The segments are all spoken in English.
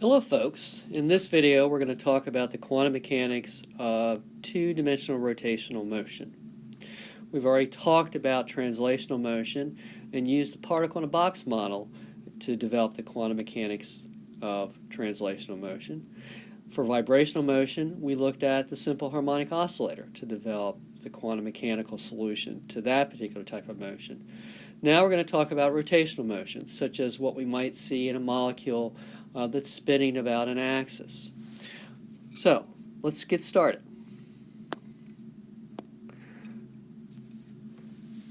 Hello folks, in this video we're going to talk about the quantum mechanics of two-dimensional rotational motion. We've already talked about translational motion and used the particle in a box model to develop the quantum mechanics of translational motion. For vibrational motion, we looked at the simple harmonic oscillator to develop the quantum mechanical solution to that particular type of motion. Now we're going to talk about rotational motion, such as what we might see in a molecule that's spinning about an axis. So, let's get started.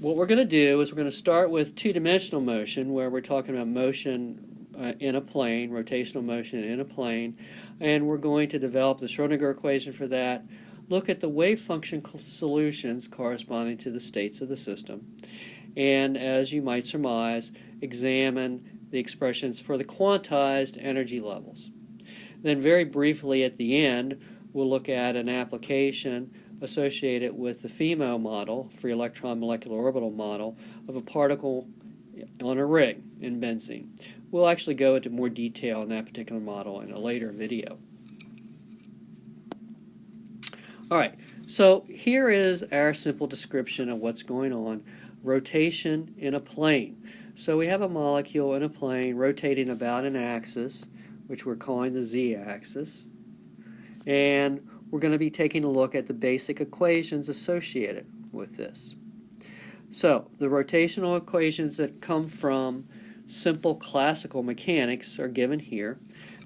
What we're going to do is we're going to start with two-dimensional motion, where we're talking about motion in a plane, rotational motion in a plane, and we're going to develop the Schrodinger equation for that, look at the wave function solutions corresponding to the states of the system, and as you might surmise, examine the expressions for the quantized energy levels. Then very briefly at the end, we'll look at an application associated with the FEMO model, free electron molecular orbital model, of a particle on a ring in benzene. We'll actually go into more detail on that particular model in a later video. Alright, so here is our simple description of what's going on. Rotation in a plane. So we have a molecule in a plane rotating about an axis, which we're calling the z-axis, and we're going to be taking a look at the basic equations associated with this. So the rotational equations that come from simple classical mechanics are given here.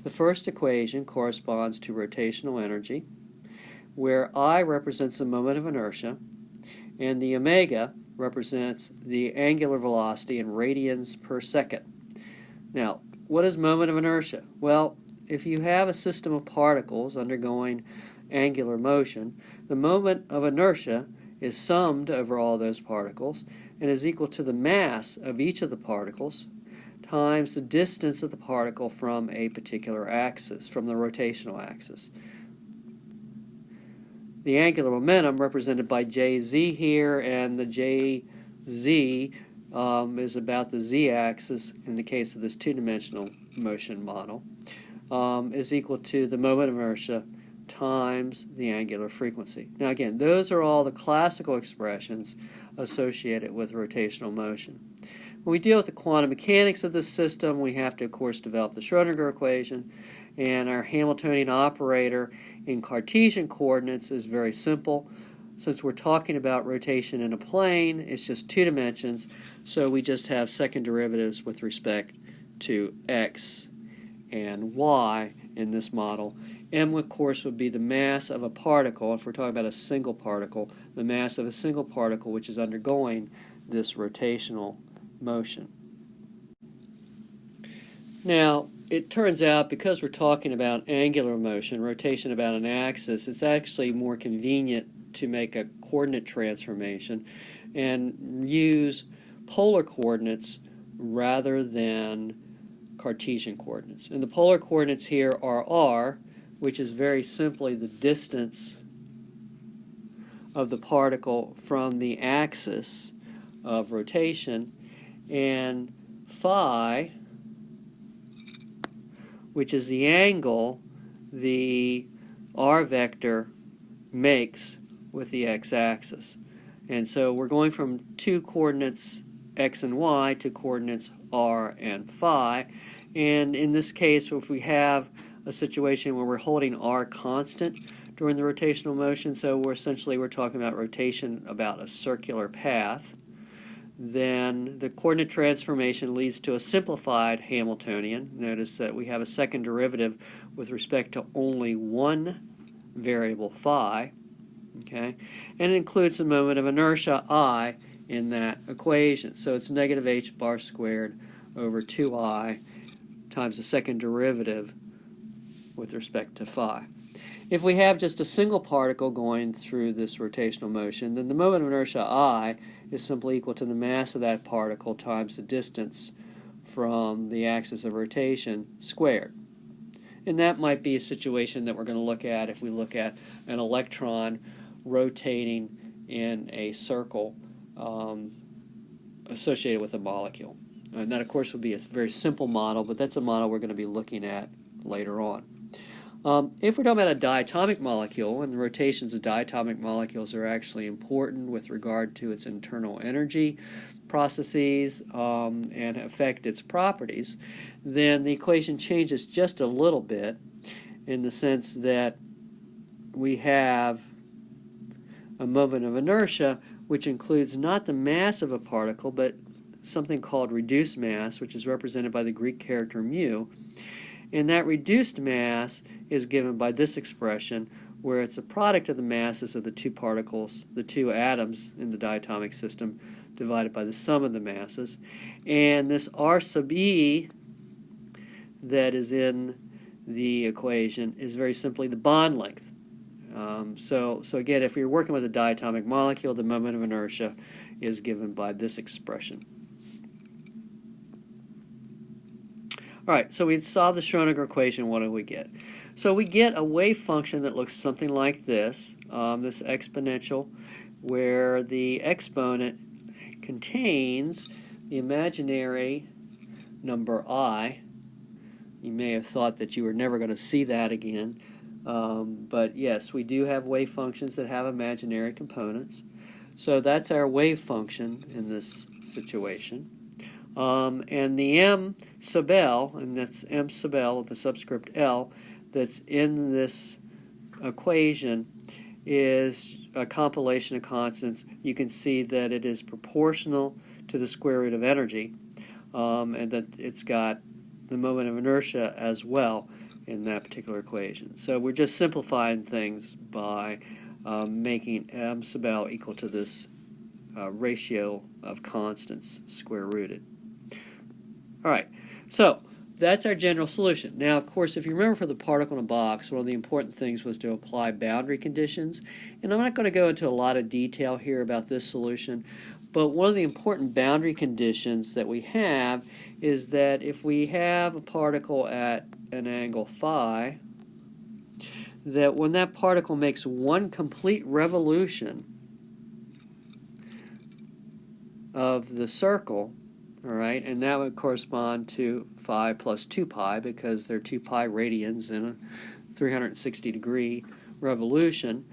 The first equation corresponds to rotational energy, where I represents the moment of inertia, and the omega represents the angular velocity in radians per second. Now, what is moment of inertia? Well, if you have a system of particles undergoing angular motion, the moment of inertia is summed over all those particles and is equal to the mass of each of the particles times the distance of the particle from a particular axis, from the rotational axis. The angular momentum represented by Jz here, and the Jz is about the z-axis in the case of this two-dimensional motion model, is equal to the moment of inertia times the angular frequency. Now again, those are all the classical expressions associated with rotational motion. When we deal with the quantum mechanics of this system, we have to, of course, develop the Schrodinger equation, and our Hamiltonian operator in Cartesian coordinates is very simple. Since we're talking about rotation in a plane, it's just two dimensions, so we just have second derivatives with respect to x and y in this model. M, of course, would be the mass of a particle. If we're talking about a single particle, the mass of a single particle which is undergoing this rotational motion. Now, it turns out, because we're talking about angular motion, rotation about an axis, it's actually more convenient to make a coordinate transformation and use polar coordinates rather than Cartesian coordinates. And the polar coordinates here are r, which is very simply the distance of the particle from the axis of rotation, and phi, which is the angle the r vector makes with the x-axis. And so we're going from two coordinates x and y to coordinates r and phi. And in this case, if we have a situation where we're holding r constant during the rotational motion, so we're talking about rotation about a circular path, then the coordinate transformation leads to a simplified Hamiltonian. Notice that we have a second derivative with respect to only one variable phi, okay? And it includes the moment of inertia I in that equation. So it's negative h bar squared over 2I times the second derivative with respect to phi. If we have just a single particle going through this rotational motion, then the moment of inertia I is simply equal to the mass of that particle times the distance from the axis of rotation squared. And that might be a situation that we're going to look at if we look at an electron rotating in a circle associated with a molecule. And that, of course, would be a very simple model, but that's a model we're going to be looking at later on. If we're talking about a diatomic molecule, and the rotations of diatomic molecules are actually important with regard to its internal energy processes and affect its properties, then the equation changes just a little bit in the sense that we have a moment of inertia which includes not the mass of a particle but something called reduced mass, which is represented by the Greek character mu. And that reduced mass is given by this expression, where it's a product of the masses of the two particles, the two atoms in the diatomic system, divided by the sum of the masses. And this R sub E that is in the equation is very simply the bond length. So again, if you're working with a diatomic molecule, the moment of inertia is given by this expression. All right, so we solve the Schrödinger equation. What do we get? So we get a wave function that looks something like this, this exponential, where the exponent contains the imaginary number I. You may have thought that you were never going to see that again, but yes, we do have wave functions that have imaginary components. So that's our wave function in this situation. And the m sub l, and that's m sub l with the subscript l, that's in this equation is a compilation of constants. You can see that it is proportional to the square root of energy, and that it's got the moment of inertia as well in that particular equation. So we're just simplifying things by making m sub l equal to this ratio of constants square rooted. All right, so that's our general solution. Now, of course, if you remember for the particle in a box, one of the important things was to apply boundary conditions. And I'm not going to go into a lot of detail here about this solution, but one of the important boundary conditions that we have is that if we have a particle at an angle phi, that when that particle makes one complete revolution of the circle, all right, and that would correspond to phi plus 2 pi because they're 2 pi radians in a 360-degree revolution,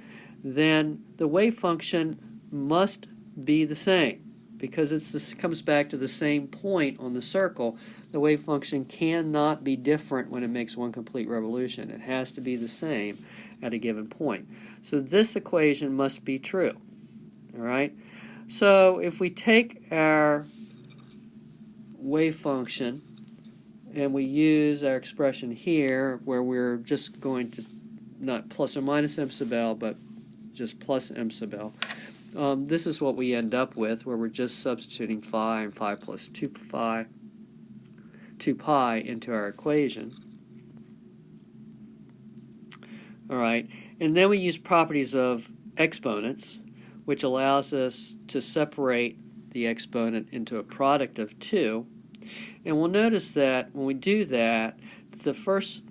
then the wave function must be the same because it comes back to the same point on the circle. The wave function cannot be different when it makes one complete revolution. It has to be the same at a given point. So this equation must be true. All right. So if we take our wave function and we use our expression here where we're just going to not plus or minus m sub l but just plus m sub l, this is what we end up with, where we're just substituting phi and phi plus 2 pi into our equation. All right, and then we use properties of exponents, which allows us to separate the exponent into a product of 2. And we'll notice that when we do that, the first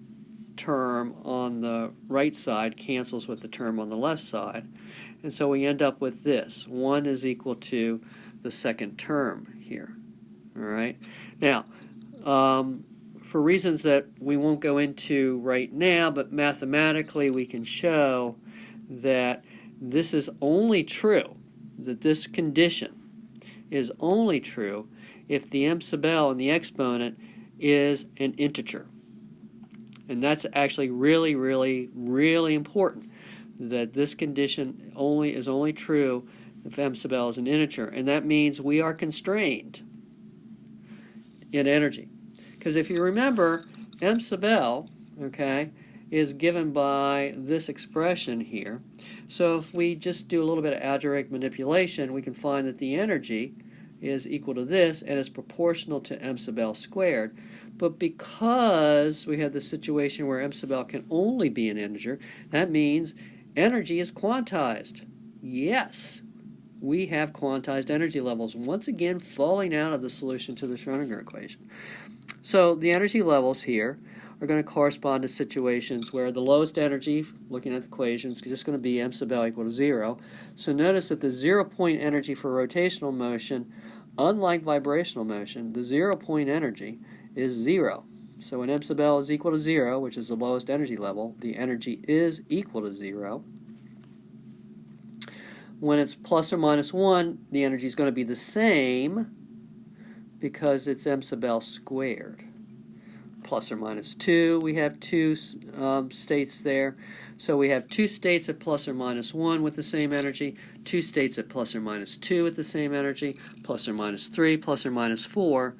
term on the right side cancels with the term on the left side. And so we end up with this. 1 is equal to the second term here. All right. Now, for reasons that we won't go into right now, but mathematically we can show that this is only true, that this condition is only true if the m sub l in the exponent is an integer. And that's actually really, really, really important, that this condition is only true if m sub l is an integer. And that means we are constrained in energy. Because if you remember, m sub l, okay, is given by this expression here. So if we just do a little bit of algebraic manipulation, we can find that the energy is equal to this and is proportional to m sub l squared. But because we have the situation where m sub l can only be an integer, that means energy is quantized. Yes, we have quantized energy levels, once again falling out of the solution to the Schrödinger equation. So the energy levels here are going to correspond to situations where the lowest energy, looking at the equations, is just going to be m sub l equal to 0. So notice that the 0-point energy for rotational motion, unlike vibrational motion, the 0-point energy is 0. So when m sub L is equal to 0, which is the lowest energy level, the energy is equal to 0. When it's plus or minus 1, the energy is going to be the same because it's m sub L squared. Plus or minus 2, we have two states there. So we have two states at plus or minus 1 with the same energy, two states at plus or minus 2 with the same energy, plus or minus 3, plus or minus 4.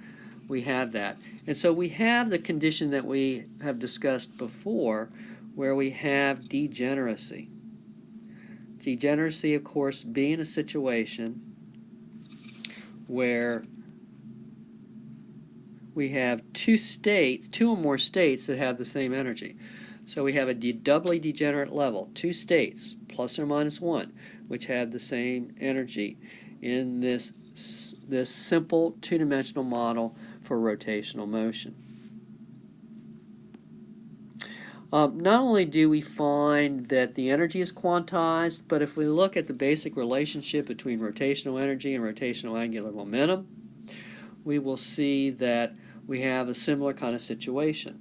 We have that. And so we have the condition that we have discussed before where we have degeneracy. Degeneracy, of course, being a situation where we have two or more states that have the same energy. So we have a doubly degenerate level, two states, plus or minus 1, which have the same energy in this simple two-dimensional model for rotational motion. Not only do we find that the energy is quantized, but if we look at the basic relationship between rotational energy and rotational angular momentum, we will see that we have a similar kind of situation.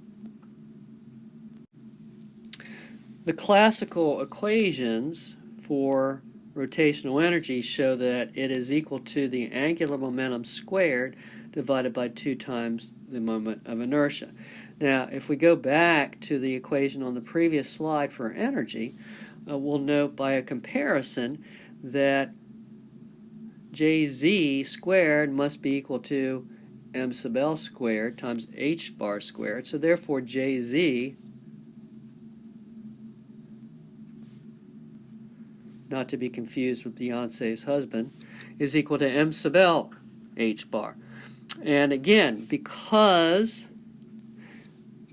The classical equations for rotational energy show that it is equal to the angular momentum squared divided by 2 times the moment of inertia. Now, if we go back to the equation on the previous slide for energy, we'll note by a comparison that Jz squared must be equal to m sub L squared times h bar squared. So therefore Jz, not to be confused with Beyonce's husband, is equal to m sub L h bar. And again, because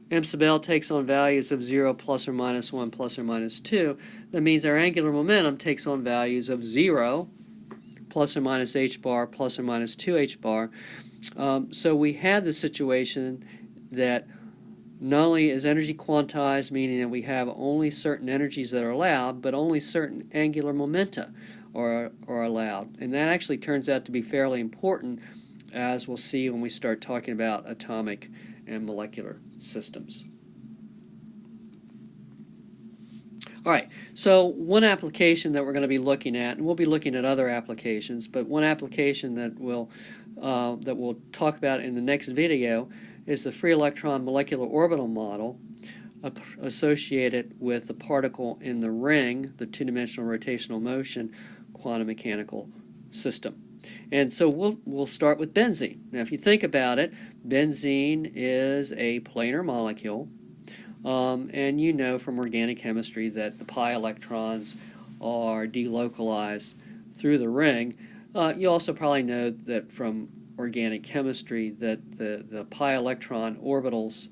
m sub L takes on values of 0, plus or minus 1, plus or minus 2, that means our angular momentum takes on values of 0, plus or minus h bar, plus or minus 2h bar. So we have the situation that not only is energy quantized, meaning that we have only certain energies that are allowed, but only certain angular momenta are allowed. And that actually turns out to be fairly important, as we'll see when we start talking about atomic and molecular systems. All right, so one application that we're going to be looking at, and we'll be looking at other applications, but one application that we'll talk about in the next video is the free electron molecular orbital model associated with the particle in the ring, the two-dimensional rotational motion quantum mechanical system. And so we'll start with benzene. Now, if you think about it, benzene is a planar molecule. And you know from organic chemistry that the pi electrons are delocalized through the ring. You also probably know that from organic chemistry that the pi electron orbitals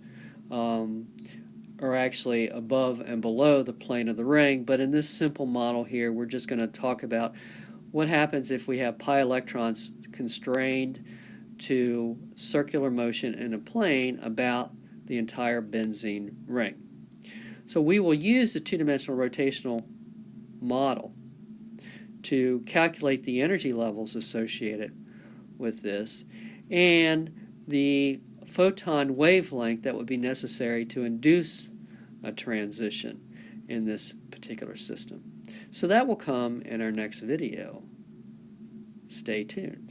are actually above and below the plane of the ring. But in this simple model here, we're just going to talk about what happens if we have pi electrons constrained to circular motion in a plane about the entire benzene ring. So we will use the two-dimensional rotational model to calculate the energy levels associated with this and the photon wavelength that would be necessary to induce a transition in this particular system. So that will come in our next video. Stay tuned.